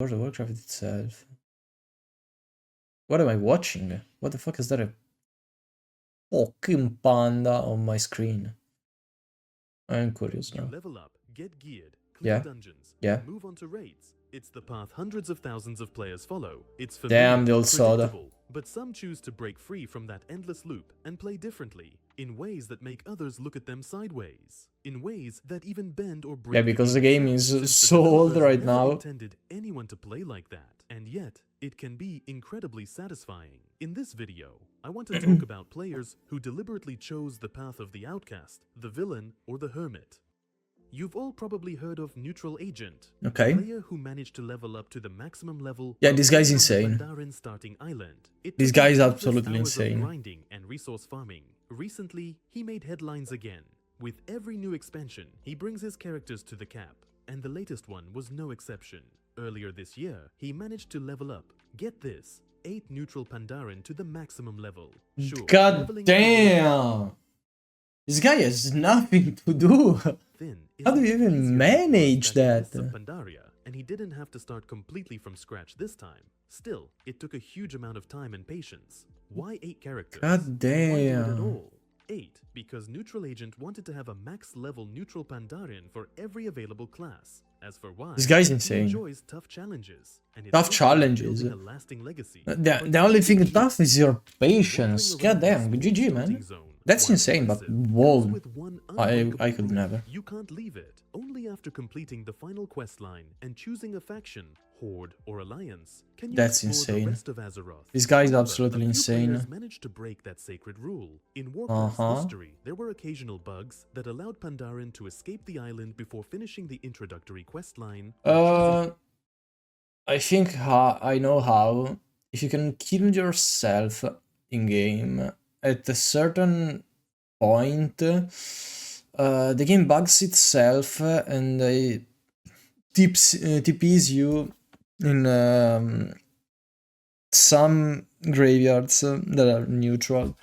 World of Warcraft itself. What am I watching? What the fuck is that? A fucking panda on my screen. I'm curious now. You level up, get geared, clear Yeah. dungeons, Yeah. and move on to raids. It's the path hundreds of thousands of players follow. It's Damn, the familiar, old soda. predictable, but some choose to break free from that endless loop and play differently, in ways that make others look at them sideways, in ways that even bend or break. Yeah, because the game itself, is since the so old developers right never now. intended anyone to play like that, and yet it can be incredibly satisfying. In this video, I want to talk about players who deliberately chose the path of the outcast, the villain, or the hermit. You've all probably heard of Neutral Agent, Okay. a player who managed to level up to the maximum level. Yeah, this guy's on insane. the Pandaren starting island. This took guy him is countless absolutely hours of insane. grinding and resource farming. Recently, he made headlines again. With every new expansion, he brings his characters to the cap, and the latest one was no exception. Earlier this year, he managed to level up, get this, 8 neutral Pandaren to the maximum level. Sure, God damn! This guy has nothing to do. How do you even manage that? Pandaria, and he didn't have to start completely from scratch this time. Still, it took a huge amount of time and patience. Why 8 characters? God damn. Why do it at all? 8, because Neutral Agent wanted to have a max level neutral Pandaren for every available class. As for why, This guy's he insane. enjoys tough challenges. And Tough challenges. A lasting legacy. The only thing tough is your patience. God damn, GG, man. That's insane, but whoa, I could never. You can't leave it. Only after completing the final quest line and choosing a faction, horde or alliance, can you That's explore insane. the rest of Azeroth. This guy is However, absolutely a few insane. players managed to break that sacred rule. In Warcraft's history, there were occasional bugs that allowed Pandaren to escape the island before finishing the introductory quest line. I think I know how. If you can kill yourself in game at a certain point, the game bugs itself and TPs you in some graveyards that are neutral.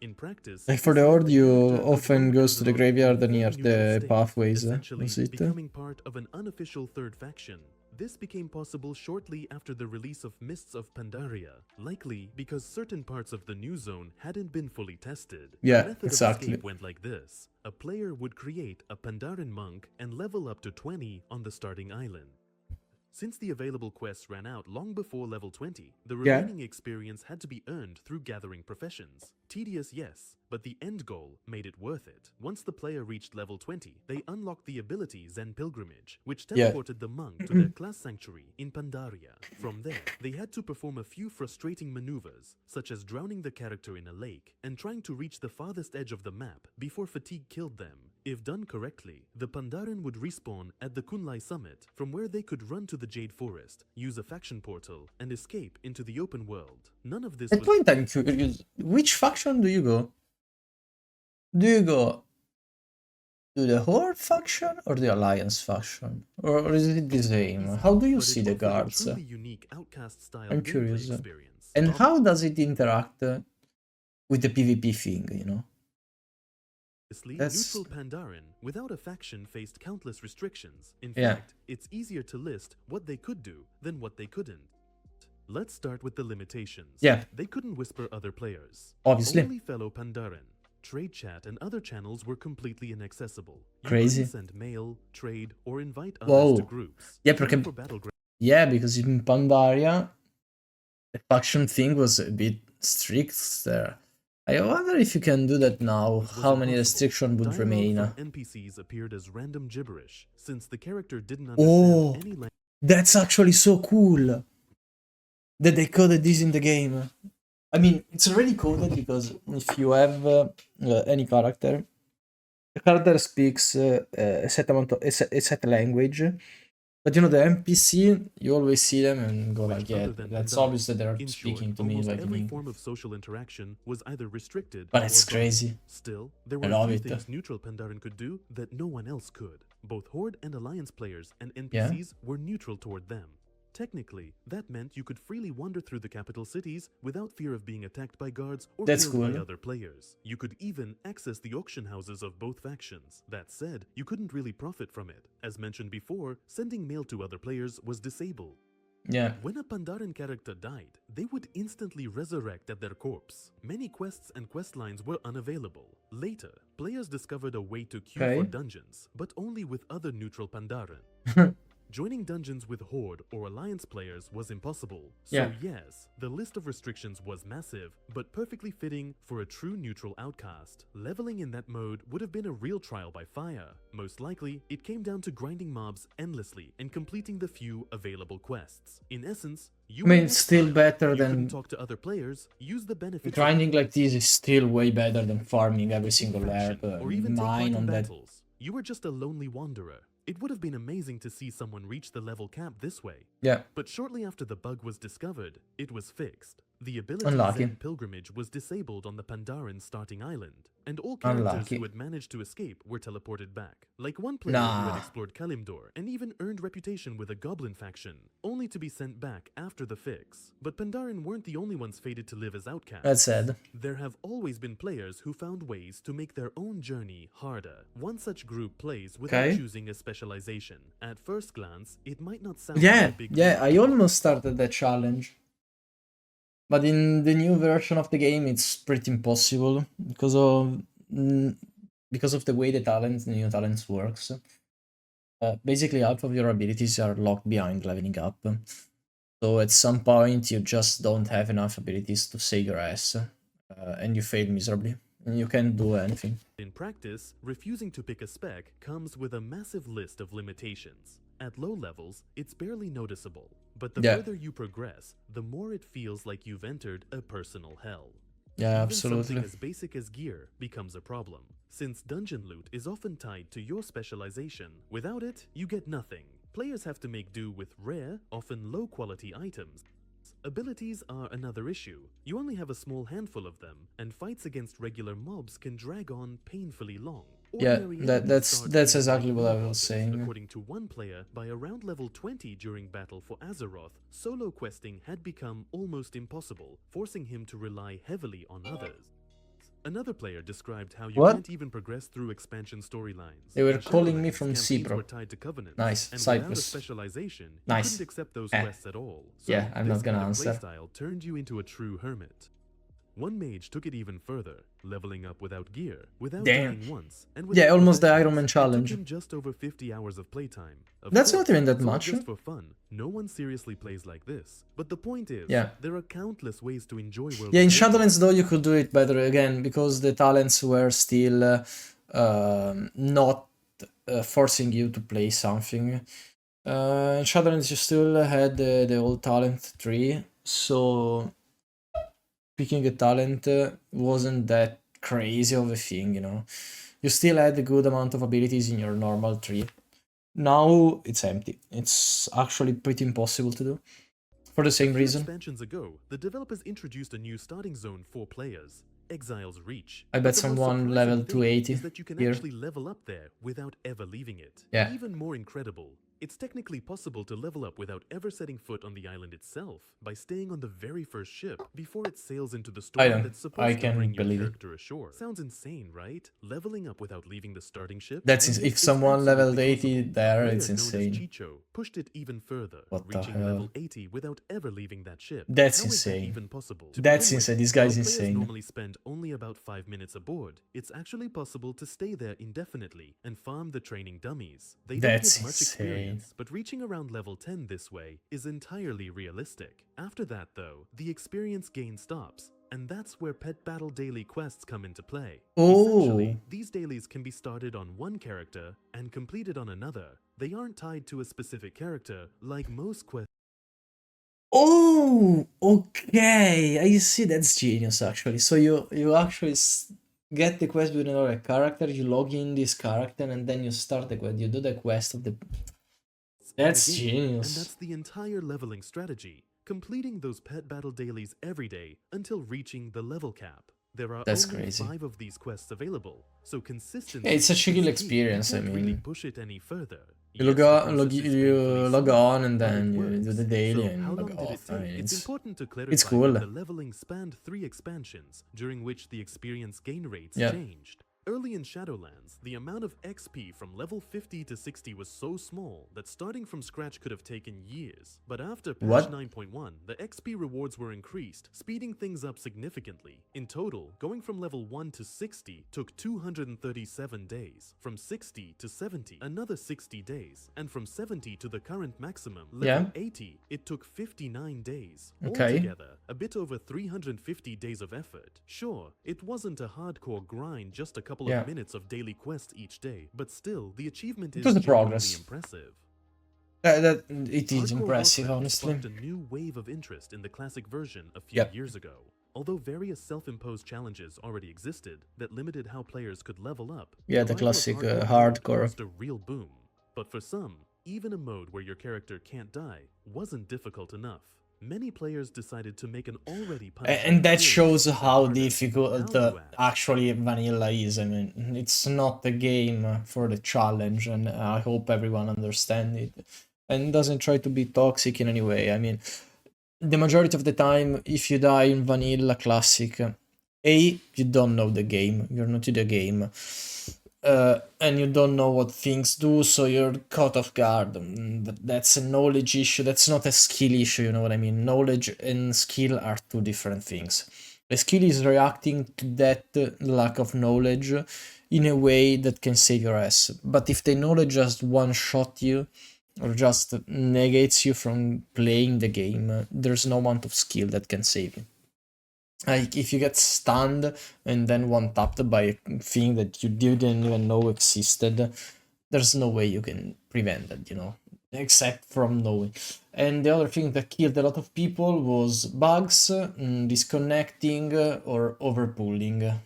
In practice, Like for the horde, you often goes to the graveyard near the pathways. Was it? Becoming part of an unofficial third faction. This became possible shortly after the release of Mists of Pandaria, likely because certain parts of the new zone hadn't been fully tested. Yeah, the method exactly. Of escape went like this. A player would create a Pandaren monk and level up to 20 on the starting island. Since the available quests ran out long before level 20, the remaining experience had to be earned through gathering professions. Tedious, yes, but the end goal made it worth it. Once the player reached level 20, they unlocked the ability Zen Pilgrimage, which teleported the monk to their class sanctuary in Pandaria. From there, they had to perform a few frustrating maneuvers, such as drowning the character in a lake and trying to reach the farthest edge of the map before fatigue killed them. If done correctly, the Pandaren would respawn at the Kunlai summit, from where they could run to the Jade Forest, use a faction portal, and escape into the open world. None of this At point I'm curious, which faction do you go? Do you go to the Horde faction or the Alliance faction? Or is it the same? How do you see the guards? I'm curious. And how does it interact with the PvP thing, you know? Neutral Pandaren, without a faction, faced countless restrictions. In fact, it's easier to list what they could do than what they couldn't. Let's start with the limitations. They couldn't whisper other players. Obviously. Only fellow Pandaren. Trade chat and other channels were completely inaccessible. Crazy. You couldn't send mail, trade, or invite others to groups. Because in Pandaria, the faction thing was a bit strict there. I wonder if you can do that now. How many restrictions would remain? NPCs appeared as random gibberish, since the character didn't understand any language. That's actually so cool that they coded this in the game. I mean, it's already coded because if you have any character, the character speaks a set language. But you know, the NPC, you always see them and go like, yeah, that's obvious that they're speaking to me like every form of social interaction was either restricted, but it's crazy. Still, there were a few things neutral Pandaren could do that no one else could. Both Horde and Alliance players and NPCs were neutral toward them. Technically, that meant you could freely wander through the capital cities without fear of being attacked by guards or That's killed by cool. other players. You could even access the auction houses of both factions. That said, you couldn't really profit from it. As mentioned before, sending mail to other players was disabled. Yeah. When a Pandaren character died, they would instantly resurrect at their corpse. Many quests and quest lines were unavailable. Later, players discovered a way to queue for dungeons, but only with other neutral Pandaren. Joining dungeons with Horde or Alliance players was impossible. So yes, the list of restrictions was massive, but perfectly fitting for a true neutral outcast. Leveling in that mode would have been a real trial by fire. Most likely, it came down to grinding mobs endlessly and completing the few available quests. In essence, I mean, it's still better you than couldn't talk to other players, use the benefits grinding like this is still way better than farming every single herb, or even take part mine in on that. battles. You were just a lonely wanderer. It would have been amazing to see someone reach the level cap this way. Yeah. But shortly after the bug was discovered, it was fixed. The ability Unlucky. Zen Pilgrimage was disabled on the Pandaren starting island, and all characters who had managed to escape were teleported back. Like one player who had explored Kalimdor and even earned reputation with a goblin faction, only to be sent back after the fix. But Pandaren weren't the only ones fated to live as outcasts. That's sad. There have always been players who found ways to make their own journey harder. One such group plays without choosing a specialization. At first glance, it might not sound like a big deal. I almost started that challenge. But in the new version of the game, it's pretty impossible because of the way the new talents works. Basically, half of your abilities are locked behind leveling up. So at some point, you just don't have enough abilities to save your ass, and you fail miserably, and you can't do anything. In practice, refusing to pick a spec comes with a massive list of limitations. At low levels, it's barely noticeable, but the further you progress, the more it feels like you've entered a personal hell. Yeah, Even absolutely. something as basic as gear becomes a problem, since dungeon loot is often tied to your specialization. Without it, you get nothing. Players have to make do with rare, often low-quality items. Abilities are another issue. You only have a small handful of them, and fights against regular mobs can drag on painfully long. Yeah, that's exactly what I was saying. According to one player, by around level 20 during battle for Azeroth, solo questing had become almost impossible, forcing him to rely heavily on others. Another player described how you can't even progress through expansion storylines. They were calling me from Cipro. Nice, and Cyprus. without a specialization, you nice. couldn't accept those quests at all. So yeah, I'm not gonna answer. Playstyle turned you into a true hermit. One mage took it even further, leveling up without gear, without dying once, and without almost the Iron Man challenge. It took him just over 50 hours of playtime. That's not even that much. Just for fun. No one seriously plays like this. But the point is, there are countless ways to enjoy World in Shadowlands though you could do it better again, because the talents were still not forcing you to play something. In Shadowlands you still had the old talent tree, so picking a talent wasn't that crazy of a thing, you know. You still had a good amount of abilities in your normal tree. Now it's empty. It's actually pretty impossible to do, for the same reason. Expansions ago, the developers introduced a new starting zone for players, Exile's Reach. I bet someone level 280 is that you can here. actually level up there without ever leaving it. Yeah. Even more incredible, it's technically possible to level up without ever setting foot on the island itself by staying on the very first ship before it sails into the storm that's supposed to bring your character ashore. Sounds insane, right? Leveling up without leaving the starting ship? If someone leveled 80 there, it's insane. Chicho pushed it even further, What the reaching hell? level 80 without ever leaving that ship. That's How is that insane. even possible? That's insane. This guy's While players insane. normally spend only about 5 minutes aboard, it's actually possible to stay there indefinitely and farm the training dummies. They don't That's get much insane. experience, but reaching around level 10 this way is entirely realistic. After that though, the experience gain stops, and that's where Pet Battle Daily quests come into play. Essentially, these dailies can be started on one character and completed on another. They aren't tied to a specific character like most quests. Oh, okay. I see. That's genius, actually. So you actually get the quest with another character, you log in this character, and then you start the quest. You do the quest of the... That's genius. And that's the entire leveling strategy, completing those Pet Battle dailies every day until reaching the level cap. There are only crazy. 5 of these quests available, so consistency... Yeah, it's a chill is key. experience, You I can't mean. really push it any further. You Yes, the process is painfully log slow, on and but then it you do works. the daily So, and how log long did it off. I take? mean, It's important to it's clarify cool. that the leveling spanned 3 expansions, during which the experience gain rates Yeah. changed. Early in Shadowlands, the amount of XP from level 50 to 60 was so small that starting from scratch could have taken years. But after patch What? 9.1, the XP rewards were increased, speeding things up significantly. In total, going from level 1 to 60 took 237 days, from 60 to 70 another 60 days, and from 70 to the current maximum, level 80, it took 59 days. Okay. Altogether, a bit over 350 days of effort. Sure, it wasn't a hardcore grind, just a couple of minutes of daily quests each day, but still, the achievement is genuinely impressive. It is Hardcore impressive, Warcraft honestly. sparked a new wave of interest in the classic version a few years ago. Although various self-imposed challenges already existed that limited how players could level up, the classic hardcore caused a real boom. But for some, even a mode where your character can't die wasn't difficult enough. Many players decided to make an already punishing and that shows experience how harder. difficult Now you ask, actually vanilla is. I mean, it's not a game for the challenge, and I hope everyone understands it and doesn't try to be toxic in any way. I mean, the majority of the time, if you die in vanilla classic, A, you don't know the game, you're not in the game, and you don't know what things do, so you're caught off guard. That's a knowledge issue, that's not a skill issue, you know what I mean? Knowledge and skill are two different things. The skill is reacting to that lack of knowledge in a way that can save your ass. But if the knowledge just one-shot you, or just negates you from playing the game, there's no amount of skill that can save you. Like, if you get stunned and then one-tapped by a thing that you didn't even know existed, there's no way you can prevent that, you know, except from knowing. And the other thing that killed a lot of people was bugs, disconnecting, or overpulling.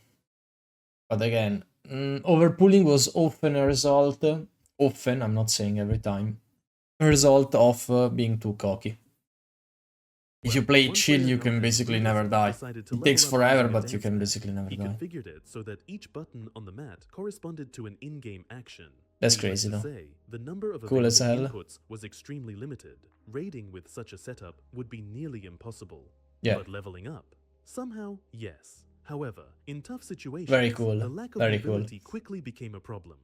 But again, overpulling was often a result, I'm not saying every time, a result of being too cocky. If you play chill, you can basically never die. It takes forever, but you can basically never die. He configured it so that each button on the mat corresponded to an in-game action. That's crazy though. The number of Cool as hell. inputs was extremely limited. Raiding with such a setup would be nearly impossible. Yeah. But leveling up? Somehow, yes. However, in tough situations, very cool. the lack of mobility quickly became a problem.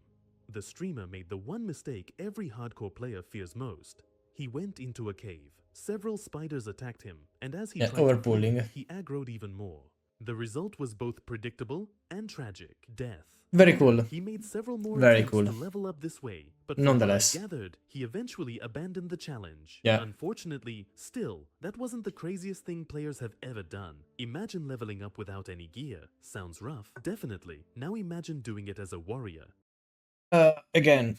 The streamer made the one mistake every hardcore player fears most. He went into a cave. Several spiders attacked him, and as he tried to flee, he aggroed even more. The result was both predictable and tragic: death. Very cool. He made several more attempts to level up this way, but from what I gathered, he eventually abandoned the challenge. Unfortunately, still, that wasn't the craziest thing players have ever done. Imagine leveling up without any gear. Sounds rough. Definitely. Now imagine doing it as a warrior. Again,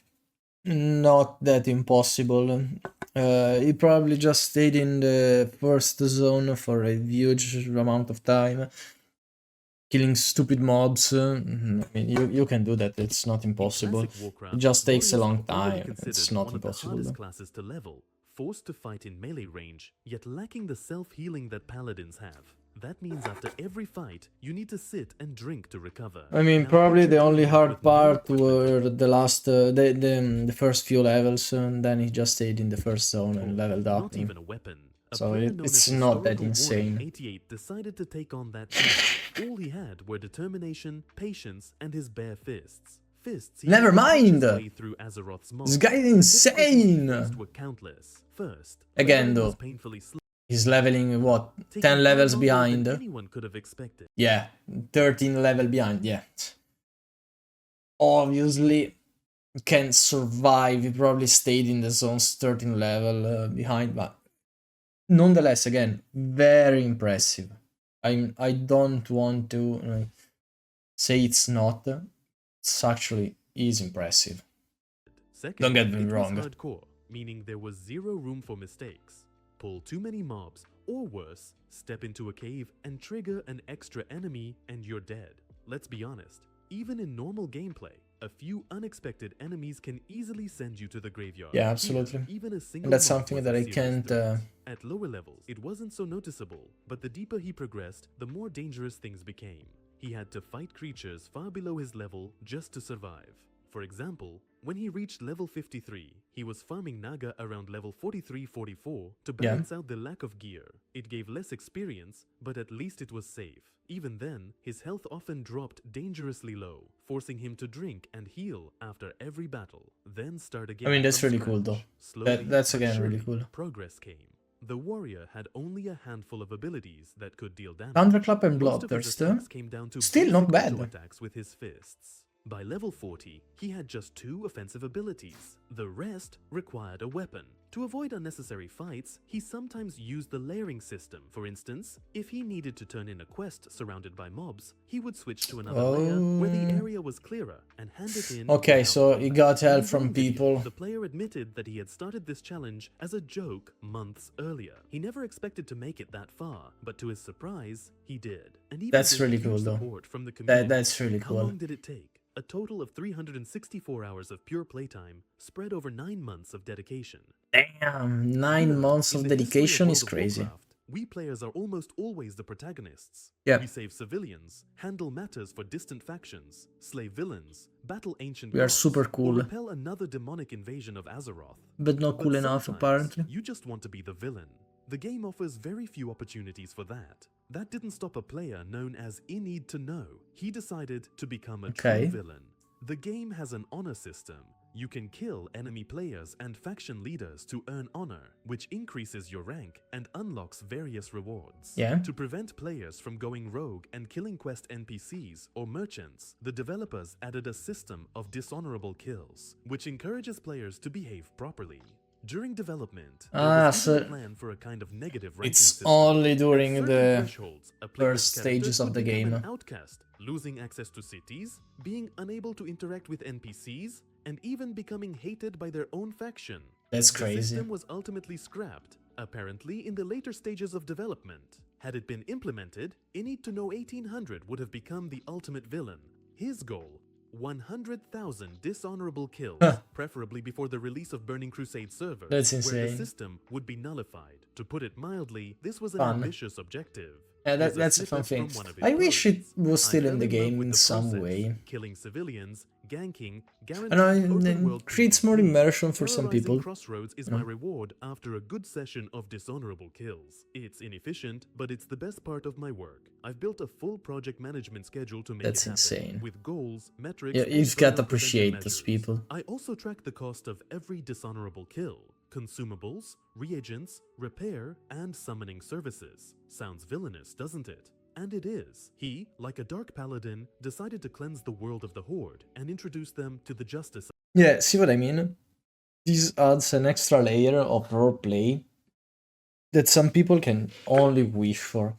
not that impossible. He probably just stayed in the first zone for a huge amount of time, killing stupid mobs. I mean, you can do that. It's not impossible. It just takes a long time. It's not impossible. Hardest classes to level, forced to fight in melee range, yet lacking the self-healing that paladins have. That means after every fight, you need to sit and drink to recover. I mean, probably the only hard part were the last, the first few levels, and then he just stayed in the first zone and leveled up. Not even a weapon. So it's not that insane. 88 decided to take on that challenge. All he had were determination, patience, and his bare fists. Never mind! This guy is insane! Were countless. First, again though, he's leveling, what, 10 levels behind? Anyone could have expected. Yeah, 13 level behind, yeah. Obviously, can survive, he probably stayed in the zone's 13 level behind, but nonetheless, again, very impressive. I don't want to say it's not. It's actually is impressive. Second, don't get me wrong. Hardcore, meaning there was zero room for mistakes. Pull too many mobs, or worse, step into a cave and trigger an extra enemy and you're dead. Let's be honest, even in normal gameplay, a few unexpected enemies can easily send you to the graveyard. Yeah, absolutely. Even a single and that's something that I can't... At lower levels, it wasn't so noticeable, but the deeper he progressed, the more dangerous things became. He had to fight creatures far below his level just to survive. For example, When he reached level 53, he was farming Naga around level 43-44 to balance out the lack of gear. It gave less experience, but at least it was safe. Even then, his health often dropped dangerously low, forcing him to drink and heal after every battle, then start again. I mean, that's really cool though. That's again really cool. Progress came. The warrior had only a handful of abilities that could deal damage. Thunderclap and Most of his Bloodthirst, attacks came down to still not basic bad. attacks with his fists. By level 40, he had just 2 offensive abilities. The rest required a weapon. To avoid unnecessary fights, he sometimes used the layering system. For instance, if he needed to turn in a quest surrounded by mobs, he would switch to another layer where the area was clearer and hand it in. Okay, so he got help from people. The player admitted that he had started this challenge as a joke months earlier. He never expected to make it that far, but to his surprise, he did. And even that's really cool though. From the community. That's really cool. How long did it take? A total of 364 hours of pure playtime spread over 9 months of dedication. Damn, 9 months of dedication is crazy. Warcraft, we players are almost always the protagonists. Yeah. We save civilians, handle matters for distant factions, slay villains, battle ancient We are gods, super cool. or repel another demonic invasion of Azeroth. But not cool enough sometimes apparently. You just want to be the villain. The game offers very few opportunities for that. That didn't stop a player known as In Need to Know. He decided to become a true villain. The game has an honor system. You can kill enemy players and faction leaders to earn honor, which increases your rank and unlocks various rewards. To prevent players from going rogue and killing quest NPCs or merchants, the developers added a system of dishonorable kills, which encourages players to behave properly. During development, there was a plan for a kind of negative ranking system. Only during the a first stages of the game. An outcast, losing access to cities, being unable to interact with NPCs, and even becoming hated by their own faction. That's The crazy. system was ultimately scrapped, apparently in the later stages of development. Had it been implemented, In Need to Know 1800 would have become the ultimate villain. His goal: 100,000 dishonorable kills, preferably before the release of Burning Crusade servers, That's where the insane. system would be nullified. To put it mildly, this was an Fun. ambitious objective. Yeah, Here's that's a fun snippet thing. from one of his I wish it posts. was still I in fell the love game with in the some process, way. killing civilians, ganking, And guaranteed creates more immersion for some Terrorizing people. Crossroads is my reward after a good session of dishonorable kills. It's inefficient, but it's the best part of my work. I've built a full project management schedule to make That's it happen, insane. with goals, metrics, Yeah, and you've got to burnout appreciate prevention those measures. people. I also track the cost of every dishonorable kill, consumables, reagents, repair, and summoning services. Sounds villainous, doesn't it? And it is. He, like a dark paladin, decided to cleanse the world of the Horde and introduce them to the justice. Yeah, see what I mean? This adds an extra layer of roleplay that some people can only wish for.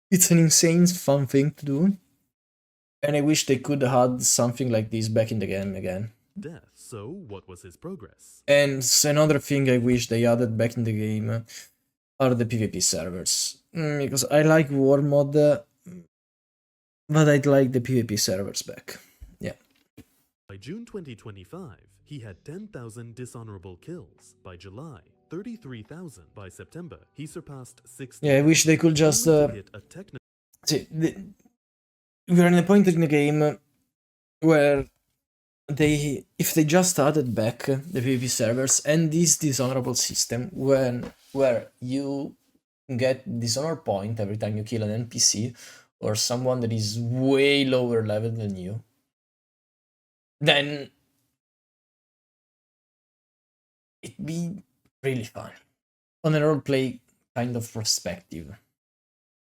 It's an insane fun thing to do, and I wish they could add something like this back in the game again. Death. So, what was his progress? And another thing I wish they added back in the game are the PvP servers. Because I like War Mod, but I'd like the PvP servers back. Yeah. By June 2025, he had 10,000 dishonorable kills. By July, 33,000. By September, he surpassed 60. Yeah, I wish they could just... see, we're in a point in the game where if they just added back the PvP servers and this dishonorable system where you get dishonor point every time you kill an NPC or someone that is way lower level than you, then it'd be really fun on a roleplay kind of perspective.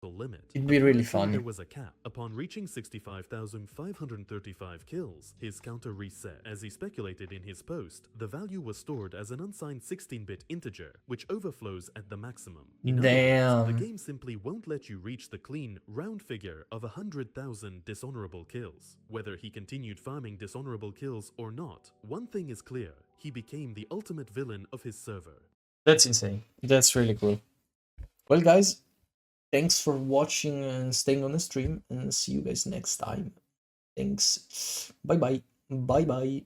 Limit. It'd be really Apparently, fun. There was a cap. Upon reaching 65,535 kills, his counter reset. As he speculated in his post, the value was stored as an unsigned 16-bit integer, which overflows at the maximum. In other words, the game simply won't let you reach the clean, round figure of 100,000 dishonorable kills. Whether he continued farming dishonorable kills or not, one thing is clear: he became the ultimate villain of his server. That's insane. That's really cool. Well, guys, thanks for watching and staying on the stream, and see you guys next time. Thanks. Bye bye. Bye bye.